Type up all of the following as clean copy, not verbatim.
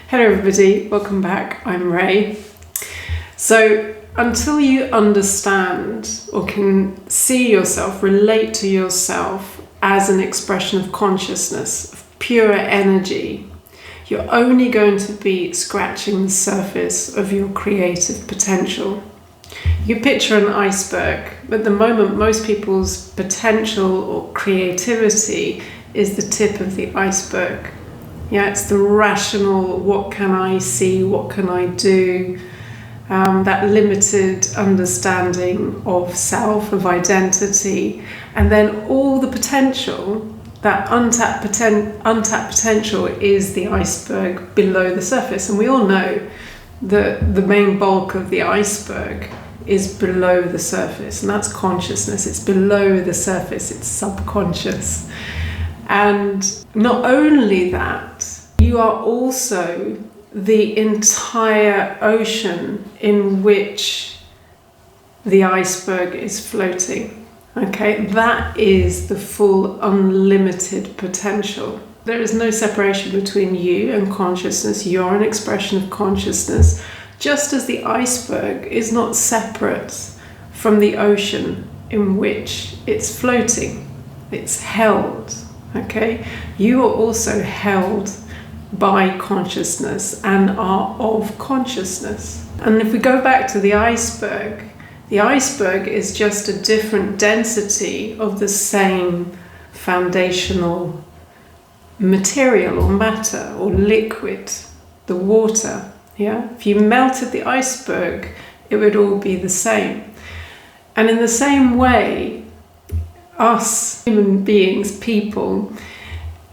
Hello everybody, welcome back. I'm Ray. So until you understand or can see yourself, relate to yourself as an expression of consciousness, of pure energy, you're only going to be scratching the surface of your creative potential. You picture an iceberg, but at the moment most people's potential or creativity is the tip of the iceberg. Yeah, it's the rational, what can I see, what can I do, that limited understanding of self, of identity, and then all the potential, that untapped potential is the iceberg below the surface. And we all know that the main bulk of the iceberg is below the surface, and that's consciousness. It's below the surface, it's subconscious. And not only that, you are also the entire ocean in which the iceberg is floating. Okay, that is the full unlimited potential. There is no separation between you and consciousness. You're an expression of consciousness, just as the iceberg is not separate from the ocean in which it's floating. It's held. Okay, you are also held by consciousness and are of consciousness. And if we go back to the iceberg is just a different density of the same foundational material or matter or liquid, the water. Yeah, if you melted the iceberg, it would all be the same. And in the same way, us human beings, people,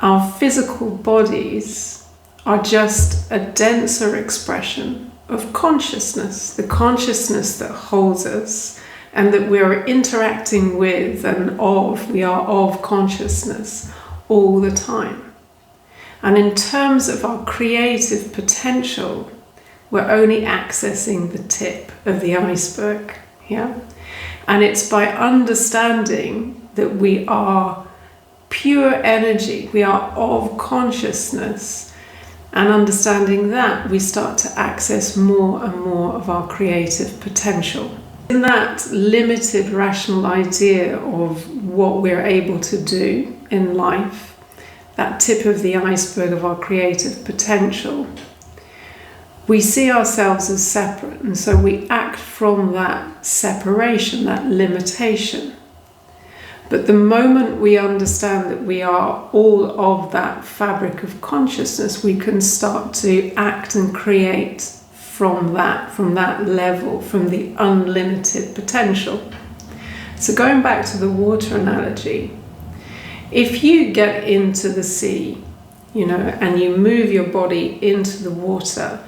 our physical bodies are just a denser expression of consciousness, the consciousness that holds us and that we're interacting with and of. We are of consciousness all the time. And in terms of our creative potential, we're only accessing the tip of the iceberg. Yeah? And it's by understanding that we are pure energy, we are of consciousness, and understanding that, we start to access more and more of our creative potential. In that limited rational idea of what we're able to do in life, that tip of the iceberg of our creative potential, we see ourselves as separate, and so we act from that separation, that limitation. But the moment we understand that we are all of that fabric of consciousness, we can start to act and create from that level, from the unlimited potential. So going back to the water analogy, if you get into the sea, and you move your body into the water,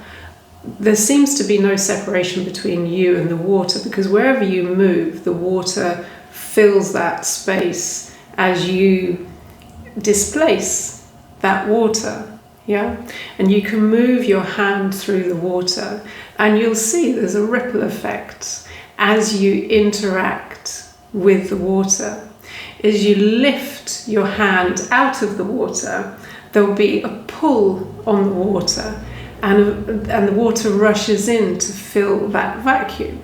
there seems to be no separation between you and the water, because wherever you move, the water fills that space as you displace that water. Yeah, and you can move your hand through the water and you'll see there's a ripple effect as you interact with the water. As you lift your hand out of the water, there'll be a pull on the water, and the water rushes in to fill that vacuum.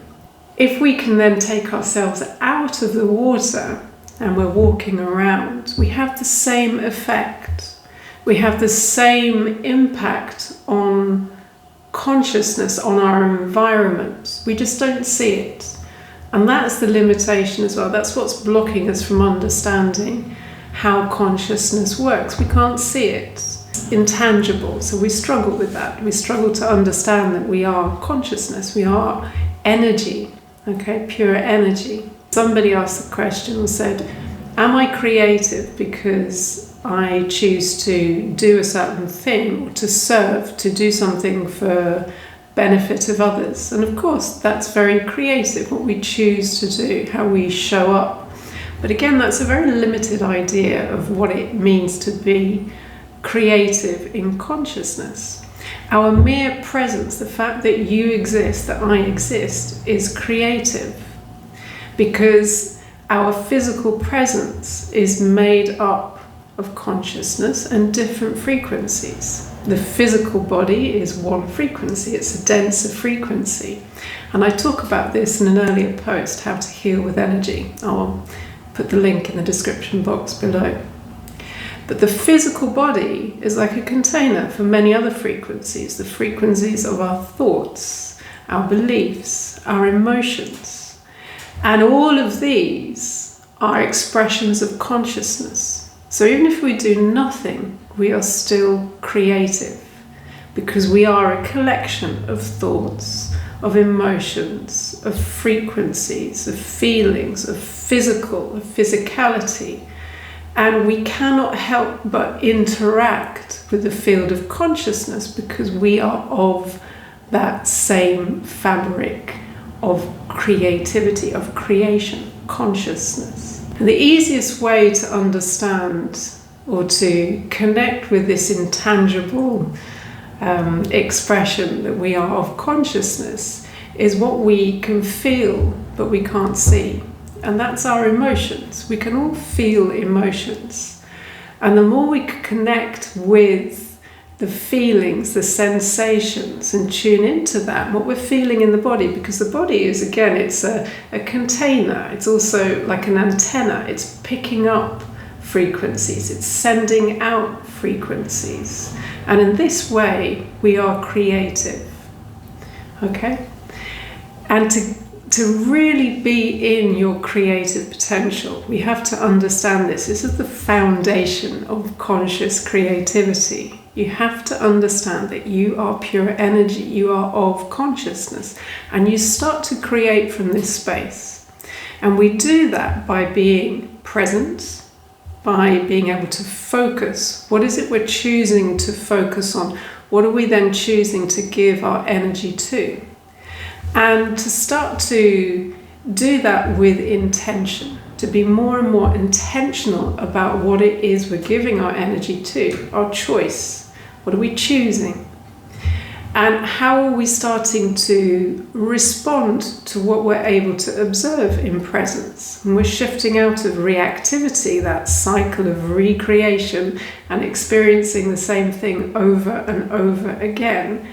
If we can then take ourselves out of the water and we're walking around, we have the same effect. We have the same impact on consciousness, on our environment. We just don't see it. And that's the limitation as well. That's what's blocking us from understanding how consciousness works. We can't see it. It's intangible. So we struggle with that. We struggle to understand that we are consciousness. We are energy. Okay, pure energy. Somebody asked the question and said, am I creative because I choose to do a certain thing, or to serve, to do something for benefit of others? And of course, that's very creative, what we choose to do, how we show up. But again, that's a very limited idea of what it means to be creative in consciousness. Our mere presence, the fact that you exist, that I exist, is creative, because our physical presence is made up of consciousness and different frequencies. The physical body is one frequency, it's a denser frequency. And I talk about this in an earlier post, How to Heal with Energy. I'll put the link in the description box below. But the physical body is like a container for many other frequencies, the frequencies of our thoughts, our beliefs, our emotions. And all of these are expressions of consciousness. So even if we do nothing, we are still creative, because we are a collection of thoughts, of emotions, of frequencies, of feelings, of physicality. And we cannot help but interact with the field of consciousness because we are of that same fabric of creativity, of creation, consciousness. And the easiest way to understand or to connect with this intangible expression that we are of consciousness is what we can feel but we can't see. And that's our emotions. We can all feel emotions. And the more we connect with the feelings, the sensations, and tune into that, what we're feeling in the body, because the body is, again, it's a container. It's also like an antenna. It's picking up frequencies. It's sending out frequencies. And in this way, we are creative. Okay? And to really be in your creative potential, we have to understand this. This is the foundation of conscious creativity. You have to understand that you are pure energy, you are of consciousness, and you start to create from this space. And we do that by being present, by being able to focus. What is it we're choosing to focus on? What are we then choosing to give our energy to? And to start to do that with intention, to be more and more intentional about what it is we're giving our energy to, our choice. What are we choosing? And how are we starting to respond to what we're able to observe in presence? And we're shifting out of reactivity, that cycle of recreation and experiencing the same thing over and over again.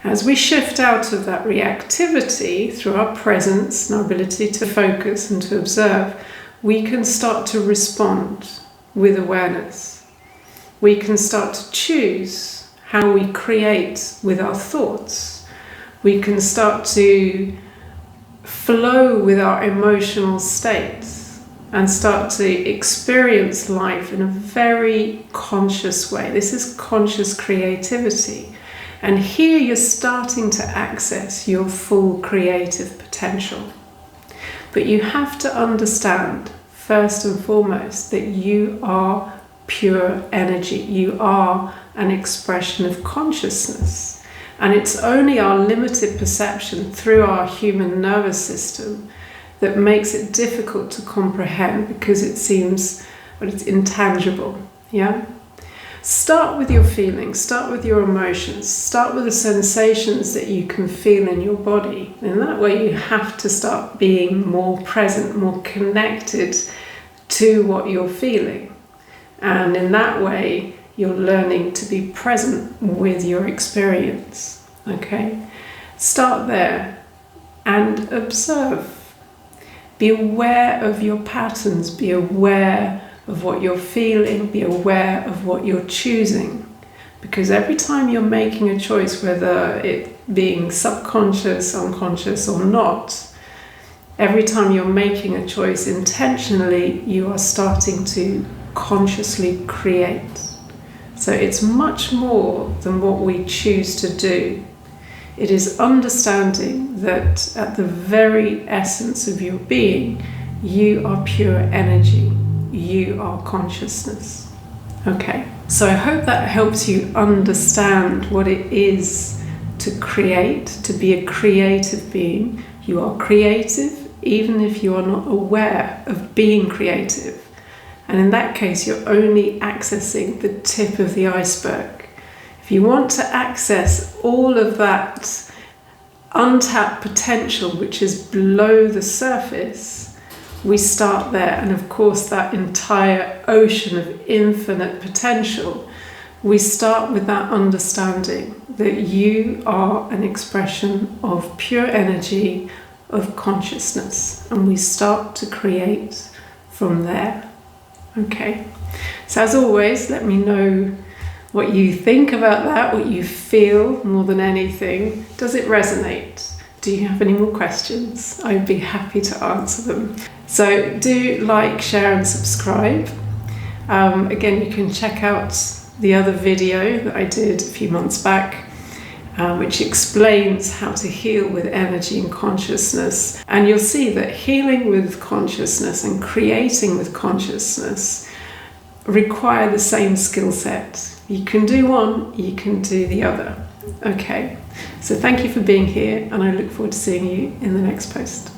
As we shift out of that reactivity through our presence and our ability to focus and to observe, we can start to respond with awareness. We can start to choose how we create with our thoughts. We can start to flow with our emotional states and start to experience life in a very conscious way. This is conscious creativity. And here you're starting to access your full creative potential. But you have to understand, first and foremost, that you are pure energy. You are an expression of consciousness. And it's only our limited perception through our human nervous system that makes it difficult to comprehend, because it seems, well, it's intangible. Yeah? Start with your feelings, start with your emotions, start with the sensations that you can feel in your body. In that way, you have to start being more present, more connected to what you're feeling. And in that way, you're learning to be present with your experience. Okay? Start there and observe. Be aware of your patterns, be aware of what you're feeling, be aware of what you're choosing. Because every time you're making a choice, whether it being subconscious, unconscious or not, every time you're making a choice intentionally, you are starting to consciously create. So it's much more than what we choose to do. It is understanding that at the very essence of your being, you are pure energy. You are consciousness. Okay, so I hope that helps you understand what it is to create, to be a creative being. You are creative even if you are not aware of being creative. And in that case, you're only accessing the tip of the iceberg. If you want to access all of that untapped potential which is below the surface, we start there. And of course, that entire ocean of infinite potential we start with that understanding that you are an expression of pure energy, of consciousness, and we start to create from there. Okay, so as always, let me know what you think about that, what you feel more than anything. Does it resonate? Do you have any more questions? I'd be happy to answer them. So do like, share and subscribe. Again, you can check out the other video that I did a few months back, which explains how to heal with energy and consciousness. And you'll see that healing with consciousness and creating with consciousness require the same skill set. You can do one, you can do the other. Okay, so thank you for being here, and I look forward to seeing you in the next post.